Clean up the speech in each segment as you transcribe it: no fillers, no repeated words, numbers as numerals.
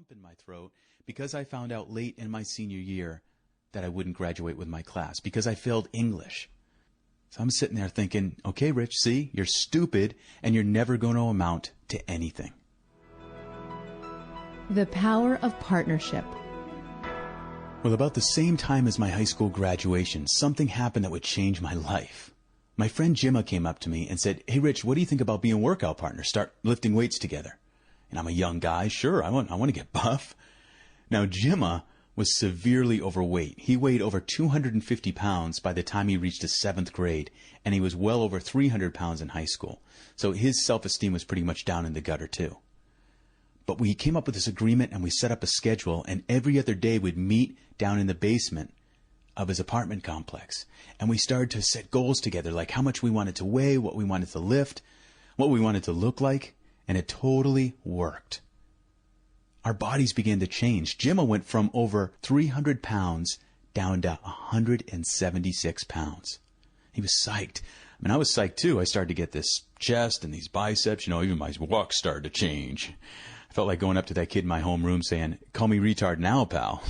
lump in my throat because I found out late in my senior year that I wouldn't graduate with my class because I failed English. So I'm sitting there thinking, okay, Rich, see, you're stupid and you're never going to amount to anything. The power of partnership. Well, about the same time as my high school graduation, something happened that would change my life. My friend Jimma came up to me and said, hey, Rich, what do you think about being workout partners? Start lifting weights together. And I'm a young guy. Sure, I want to get buff. Now, Jimma was severely overweight. He weighed over 250 pounds by the time he reached the 7th grade, and he was well over 300 pounds in high school. So his self-esteem was pretty much down in the gutter, too. But we came up with this agreement, and we set up a schedule, and every other day we'd meet down in the basement of his apartment complex. And we started to set goals together, like how much we wanted to weigh, what we wanted to lift, what we wanted to look like, and it totally worked. Our bodies began to change. Jimma went from over 300 pounds down to 176 pounds. He was psyched. I mean, I was psyched too. I started to get this chest and these biceps. Even my walk started to change. I felt like going up to that kid in my homeroom saying, call me retard now, pal.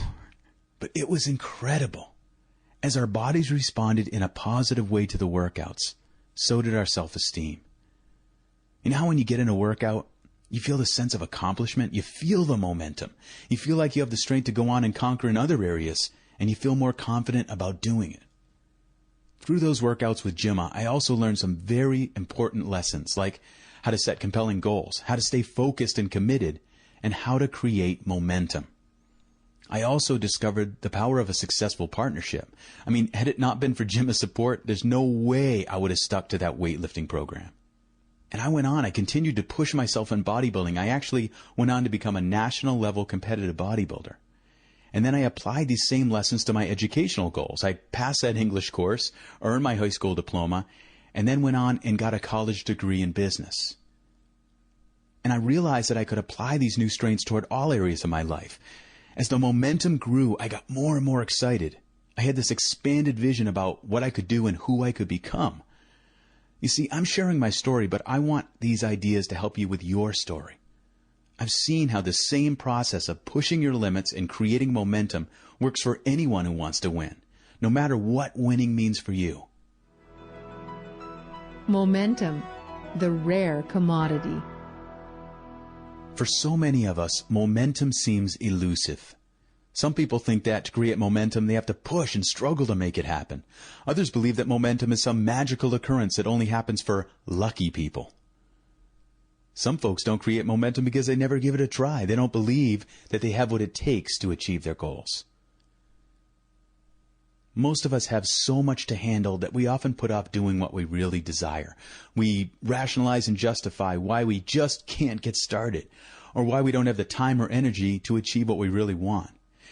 But it was incredible. As our bodies responded in a positive way to the workouts, so did our self-esteem. You know how when you get in a workout, you feel the sense of accomplishment? You feel the momentum. You feel like you have the strength to go on and conquer in other areas, and you feel more confident about doing it. Through those workouts with Jimma, I also learned some very important lessons, like how to set compelling goals, how to stay focused and committed, and how to create momentum. I also discovered the power of a successful partnership. I mean, had it not been for Jimma's support, there's no way I would have stuck to that weightlifting program. And I continued to push myself in bodybuilding. I actually went on to become a national level competitive bodybuilder. And then I applied these same lessons to my educational goals. I passed that English course, earned my high school diploma, and then went on and got a college degree in business. And I realized that I could apply these new strengths toward all areas of my life. As the momentum grew, I got more and more excited. I had this expanded vision about what I could do and who I could become. You see, I'm sharing my story, but I want these ideas to help you with your story. I've seen how the same process of pushing your limits and creating momentum works for anyone who wants to win, no matter what winning means for you. Momentum, the rare commodity. For so many of us, momentum seems elusive. Some people think that to create momentum, they have to push and struggle to make it happen. Others believe that momentum is some magical occurrence that only happens for lucky people. Some folks don't create momentum because they never give it a try. They don't believe that they have what it takes to achieve their goals. Most of us have so much to handle that we often put off doing what we really desire. We rationalize and justify why we just can't get started, or why we don't have the time or energy to achieve what we really want.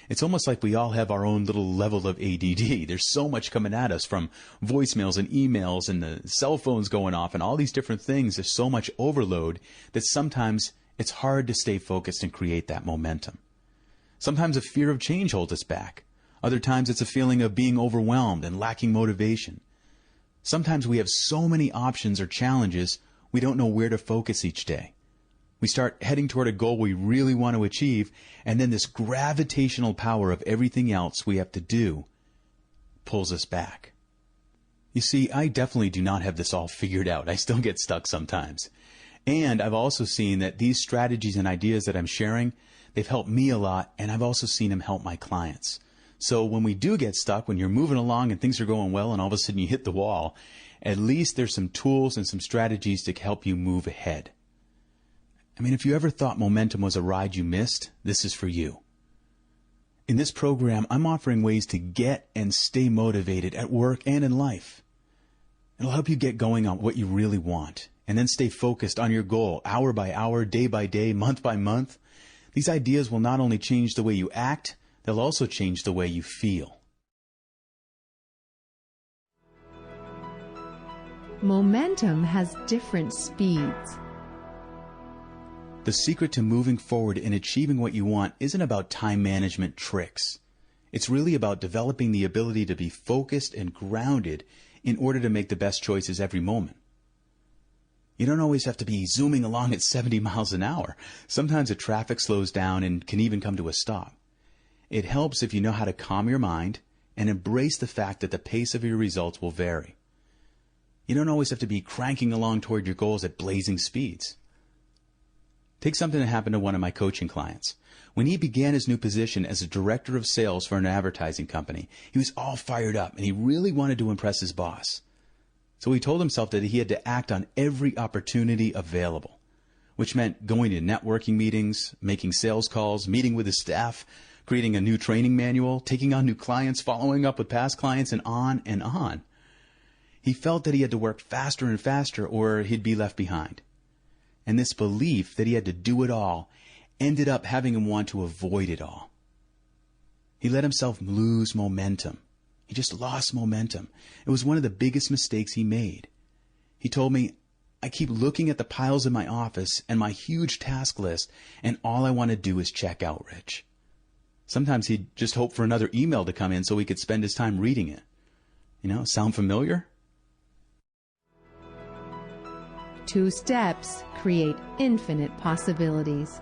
It's almost like we all have our own little level of ADD. There's so much coming at us from voicemails and emails and the cell phones going off and all these different things. There's so much overload that sometimes it's hard to stay focused and create that momentum. Sometimes a fear of change holds us back. Other times it's a feeling of being overwhelmed and lacking motivation. Sometimes we have so many options or challenges, we don't know where to focus each day. We start heading toward a goal we really want to achieve, and then this gravitational power of everything else we have to do pulls us back. You see, I definitely do not have this all figured out. I still get stuck sometimes. And I've also seen that these strategies and ideas that I'm sharing, they've helped me a lot, and I've also seen them help my clients. So when we do get stuck, when you're moving along and things are going well and all of a sudden you hit the wall, at least there's some tools and some strategies to help you move ahead. I mean, if you ever thought momentum was a ride you missed, this is for you. In this program, I'm offering ways to get and stay motivated at work and in life. It'll help you get going on what you really want, and then stay focused on your goal, hour by hour, day by day, month by month. These ideas will not only change the way you act, they'll also change the way you feel. Momentum has different speeds. The secret to moving forward and achieving what you want isn't about time management tricks. It's really about developing the ability to be focused and grounded in order to make the best choices every moment. You don't always have to be zooming along at 70 miles an hour. Sometimes the traffic slows down and can even come to a stop. It helps if you know how to calm your mind and embrace the fact that the pace of your results will vary. You don't always have to be cranking along toward your goals at blazing speeds. Take something that happened to one of my coaching clients. When he began his new position as a director of sales for an advertising company, he was all fired up and he really wanted to impress his boss. So he told himself that he had to act on every opportunity available, which meant going to networking meetings, making sales calls, meeting with his staff, creating a new training manual, taking on new clients, following up with past clients, and on and on. He felt that he had to work faster and faster or he'd be left behind. And this belief that he had to do it all ended up having him want to avoid it all. He let himself lose momentum. He just lost momentum. It was one of the biggest mistakes he made. He told me, I keep looking at the piles in my office and my huge task list, and all I want to do is check out, Rich. Sometimes he'd just hope for another email to come in so he could spend his time reading it. Sound familiar? 2 steps create infinite possibilities.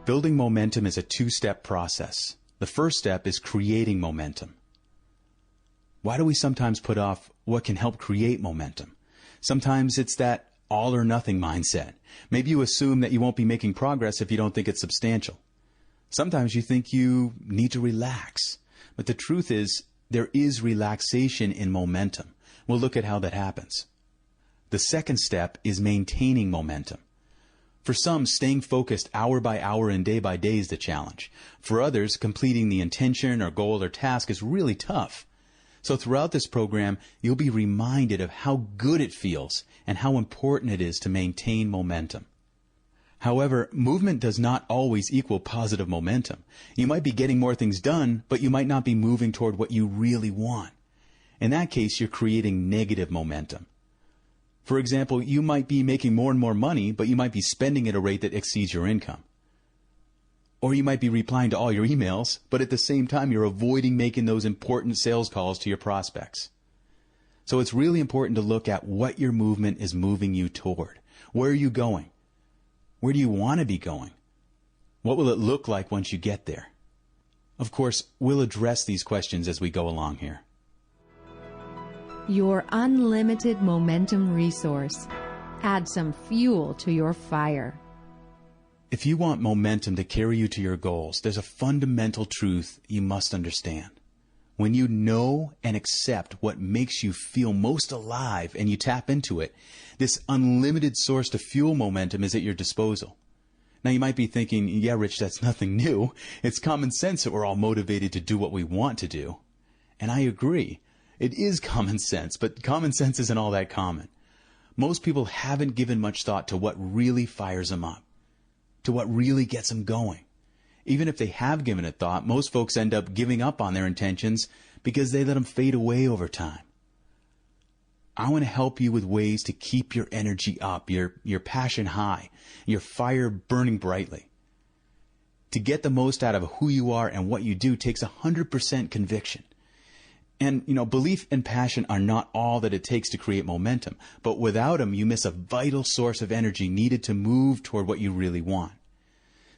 Building momentum is a 2-step process. The first step is creating momentum. Why do we sometimes put off what can help create momentum? Sometimes it's that all or nothing mindset. Maybe you assume that you won't be making progress if you don't think it's substantial. Sometimes you think you need to relax. But the truth is, there is relaxation in momentum. We'll look at how that happens. The second step is maintaining momentum. For some, staying focused hour by hour and day by day is the challenge. For others, completing the intention or goal or task is really tough. So throughout this program, you'll be reminded of how good it feels and how important it is to maintain momentum. However, movement does not always equal positive momentum. You might be getting more things done, but you might not be moving toward what you really want. In that case, you're creating negative momentum. For example, you might be making more and more money, but you might be spending at a rate that exceeds your income. Or you might be replying to all your emails, but at the same time you're avoiding making those important sales calls to your prospects. So it's really important to look at what your movement is moving you toward. Where are you going? Where do you want to be going? What will it look like once you get there? Of course, we'll address these questions as we go along here. Your unlimited momentum resource. Add some fuel to your fire. If you want momentum to carry you to your goals, there's a fundamental truth you must understand. When you know and accept what makes you feel most alive and you tap into it, this unlimited source to fuel momentum is at your disposal. Now you might be thinking, yeah, Rich, that's nothing new. It's common sense that we're all motivated to do what we want to do. And I agree. It is common sense, but common sense isn't all that common. Most people haven't given much thought to what really fires them up, to what really gets them going. Even if they have given it thought, most folks end up giving up on their intentions because they let them fade away over time. I want to help you with ways to keep your energy up, your passion high, your fire burning brightly. To get the most out of who you are and what you do takes 100% conviction. And, belief and passion are not all that it takes to create momentum, but without them, you miss a vital source of energy needed to move toward what you really want.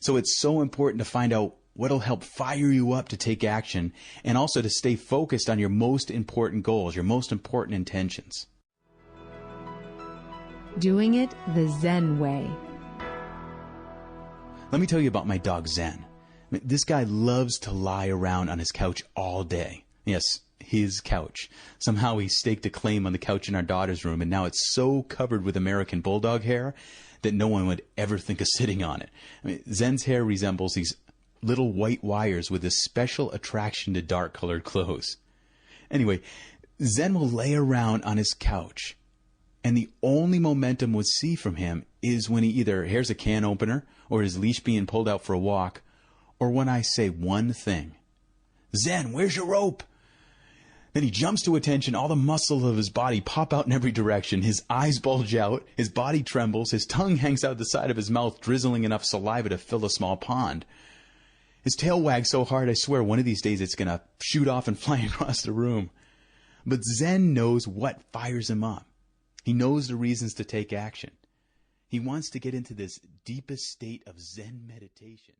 So it's so important to find out what'll help fire you up to take action and also to stay focused on your most important goals, your most important intentions. Doing it the Zen way. Let me tell you about my dog Zen. This guy loves to lie around on his couch all day. Yes, his couch. Somehow he staked a claim on the couch in our daughter's room, and now it's so covered with American Bulldog hair that no one would ever think of sitting on it. Zen's hair resembles these little white wires with a special attraction to dark-colored clothes. Anyway, Zen will lay around on his couch, and the only momentum we'll see from him is when he either hears a can opener or his leash being pulled out for a walk, or when I say one thing. Zen, where's your rope? Then he jumps to attention, all the muscles of his body pop out in every direction, his eyes bulge out, his body trembles, his tongue hangs out the side of his mouth, drizzling enough saliva to fill a small pond. His tail wags so hard, I swear one of these days it's going to shoot off and fly across the room. But Zen knows what fires him up. He knows the reasons to take action. He wants to get into this deepest state of Zen meditation.